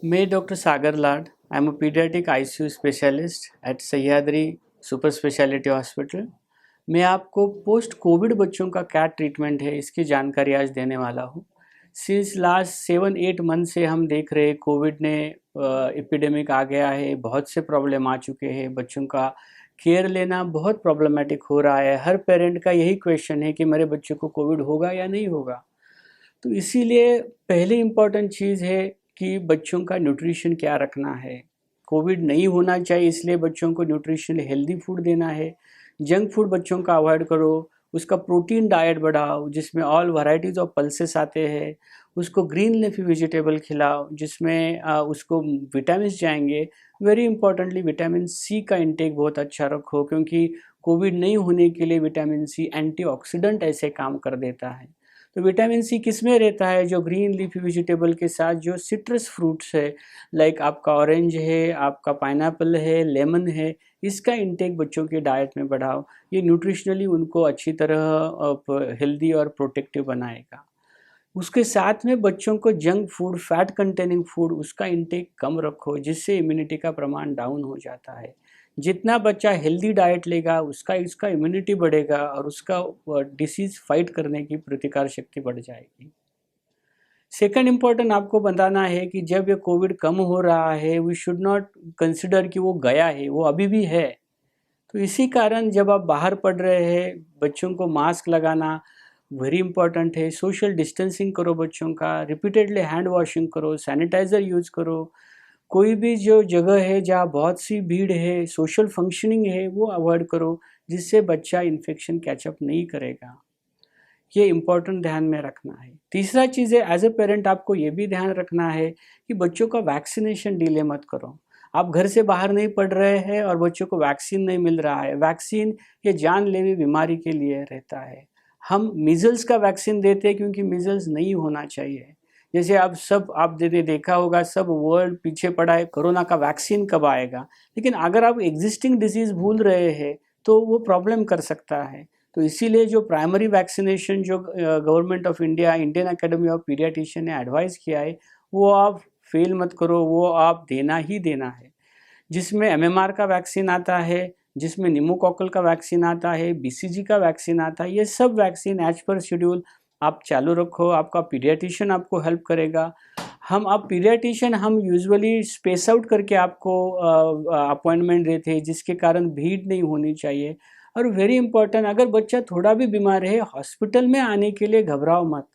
मैं doctor Sagar Lad. I am a paediatric ICU specialist at Sahyadri super speciality hospital. मैं आपको post Covid बच्चों का क्या ट्रीटमेंट है इसकी जानकारी आज देने वाला हूँ। सिंस लास्ट 7-8 मंथ से हम देख रहे हैं कोविड ने एपिडेमिक आ गया है, बहुत से प्रॉब्लम आ चुके हैं, बच्चों का केयर लेना बहुत प्रॉब्लमेटिक हो रहा है। हर पेरेंट का यही क्वेश्चन है कि मेरे बच्चे को कोविड होगा या नहीं होगा। तो इसीलिए पहली इम्पॉर्टेंट चीज़ है कि बच्चों का न्यूट्रिशन क्या रखना है। कोविड नहीं होना चाहिए, इसलिए बच्चों को न्यूट्रिशन हेल्दी फूड देना है। जंक फूड बच्चों का अवॉइड करो, उसका प्रोटीन डाइट बढ़ाओ जिसमें ऑल वैराइटीज़ ऑफ पल्सेस आते हैं। उसको ग्रीन लीफी वेजिटेबल खिलाओ जिसमें उसको विटामिन जाएंगे। वेरी इंपॉर्टेंटली विटामिन सी का इंटेक बहुत अच्छा रखो, क्योंकि कोविड नहीं होने के लिए विटामिन सी एंटीऑक्सीडेंट ऐसे काम कर देता है। तो विटामिन सी किस में रहता है? जो ग्रीन लीफी वेजिटेबल के साथ जो सिट्रस फ्रूट्स है, लाइक आपका ऑरेंज है, आपका पाइनएप्पल है, लेमन है, इसका इंटेक बच्चों के डाइट में बढ़ाओ। ये न्यूट्रिशनली उनको अच्छी तरह हेल्दी और प्रोटेक्टिव बनाएगा। उसके साथ में बच्चों को junk food, fat containing food, उसका इंटेक कम रखो जिससे इम्यूनिटी का प्रमाण डाउन हो जाता है। जितना बच्चा हेल्दी डाइट लेगा उसका इसका इम्यूनिटी बढ़ेगा और उसका डिसीज़ फाइट करने की प्रतिकार शक्ति बढ़ जाएगी। सेकंड इम्पॉर्टेंट आपको बताना है कि जब ये कोविड कम हो रहा है, वी शुड नॉट कंसिडर कि वो गया है, वो अभी भी है। तो इसी कारण जब आप बाहर पढ़ रहे हैं, बच्चों को मास्क लगाना वेरी इंपॉर्टेंट है। सोशल डिस्टेंसिंग करो बच्चों का, रिपीटेडली हैंड वॉशिंग करो, सैनिटाइज़र यूज़ करो। कोई भी जो जगह है जहाँ बहुत सी भीड़ है, सोशल फंक्शनिंग है, वो अवॉइड करो जिससे बच्चा इन्फेक्शन कैचअप नहीं करेगा। ये इम्पोर्टेंट ध्यान में रखना है। तीसरा चीज़ है, एज ए पेरेंट आपको ये भी ध्यान रखना है कि बच्चों का वैक्सीनेशन डिले मत करो। आप घर से बाहर नहीं पढ़ रहे हैं और बच्चों को वैक्सीन नहीं मिल रहा है। वैक्सीन ये जानलेवा बीमारी के लिए रहता है। हम मीजल्स का वैक्सीन देते हैं क्योंकि मीजल्स नहीं होना चाहिए। जैसे आपने देखा होगा, सब वर्ल्ड पीछे पड़ा है, कोरोना का वैक्सीन कब आएगा। लेकिन अगर आप एग्जिस्टिंग डिजीज़ भूल रहे हैं तो वो प्रॉब्लम कर सकता है। तो इसीलिए जो प्राइमरी वैक्सीनेशन जो government of India, Indian academy of paediatrician ने एडवाइस किया है, वो आप फेल मत करो, वो आप देना ही देना है। जिसमें एमएमआर का वैक्सीन आता है, जिसमें निमोकॉकल का वैक्सीन आता है, बीसीजी का वैक्सीन आता है, ये सब वैक्सीन एज पर शेड्यूल आप चालू रखो। आपका पीडियाट्रिशियन आपको हेल्प करेगा। आप पीडियाट्रिशियन हम यूजुअली स्पेस आउट करके आपको अपॉइंटमेंट देते हैं, जिसके कारण भीड़ नहीं होनी चाहिए। और वेरी इंपॉर्टेंट, अगर बच्चा थोड़ा भी बीमार है, हॉस्पिटल में आने के लिए घबराओ मत।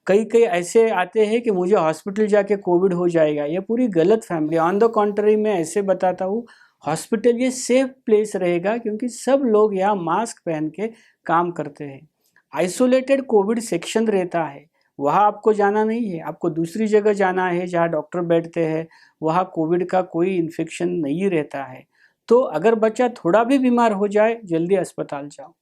कई कई ऐसे आते हैं कि मुझे हॉस्पिटल जाके कोविड हो जाएगा, ये पूरी गलत फैमिली। ऑन द कॉन्ट्ररी मैं ऐसे बताता हूँ, हॉस्पिटल ये सेफ प्लेस रहेगा क्योंकि सब लोग यहाँ मास्क पहन के काम करते हैं। आइसोलेटेड कोविड सेक्शन रहता है, वहाँ आपको जाना नहीं है, आपको दूसरी जगह जाना है जहाँ डॉक्टर बैठते हैं। वहाँ कोविड का कोई इन्फेक्शन नहीं रहता है। तो अगर बच्चा थोड़ा भी बीमार हो जाए, जल्दी अस्पताल जाओ।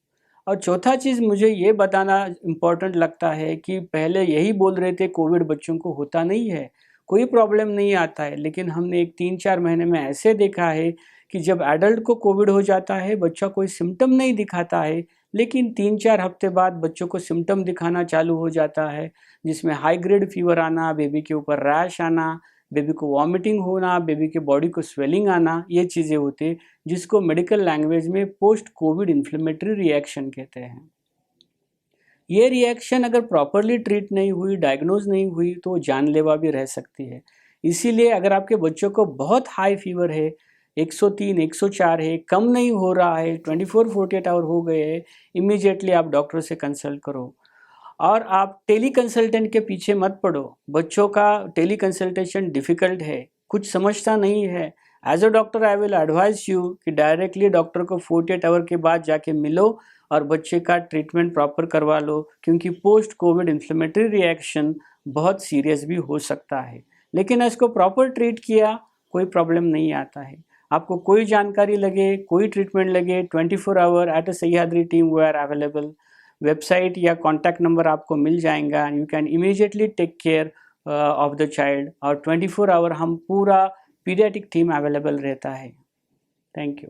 और चौथा चीज़ मुझे ये बताना इम्पोर्टेंट लगता है कि पहले यही बोल रहे थे कोविड बच्चों को होता नहीं है, कोई प्रॉब्लम नहीं आता है। लेकिन हमने एक 3-4 महीने में ऐसे देखा है कि जब एडल्ट को कोविड हो जाता है, बच्चा कोई सिम्टम नहीं दिखाता है, लेकिन 3-4 हफ्ते बाद बच्चों को सिम्टम दिखाना चालू हो जाता है, जिसमें हाई ग्रेड फीवर आना, बेबी के ऊपर रैश आना, बेबी को वॉमिटिंग होना, बेबी के बॉडी को स्वेलिंग आना, ये चीज़ें होती है, जिसको मेडिकल लैंग्वेज में पोस्ट कोविड इन्फ्लेमेटरी रिएक्शन कहते हैं। ये रिएक्शन अगर प्रॉपरली ट्रीट नहीं हुई, डायग्नोज नहीं हुई, तो जानलेवा भी रह सकती है। इसीलिए अगर आपके बच्चों को बहुत हाई फीवर है, 103, 104 है, कम नहीं हो रहा है, 24-48 आवर हो गए हैं, इमीडिएटली आप डॉक्टर से कंसल्ट करो। और आप टेली कंसल्टेंट के पीछे मत पड़ो। बच्चों का टेली कंसल्टेशन डिफ़िकल्ट है, कुछ समझता नहीं है। As a doctor I will advise you कि डायरेक्टली डॉक्टर को 48 आवर के बाद जाके मिलो और बच्चे का ट्रीटमेंट प्रॉपर करवा लो, क्योंकि पोस्ट कोविड इन्फ्लेमेटरी रिएक्शन बहुत सीरियस भी हो सकता है। लेकिन इसको प्रॉपर ट्रीट किया, कोई प्रॉब्लम नहीं आता है। आपको कोई जानकारी लगे, कोई ट्रीटमेंट लगे, 24 hour at a Sahyadri team we are available. Website या कॉन्टैक्ट नंबर आपको मिल जाएगा। You can immediately take care of the child. और 24 आवर हम पूरा पीडियाट्रिक टीम अवेलेबल रहता है। Thank you.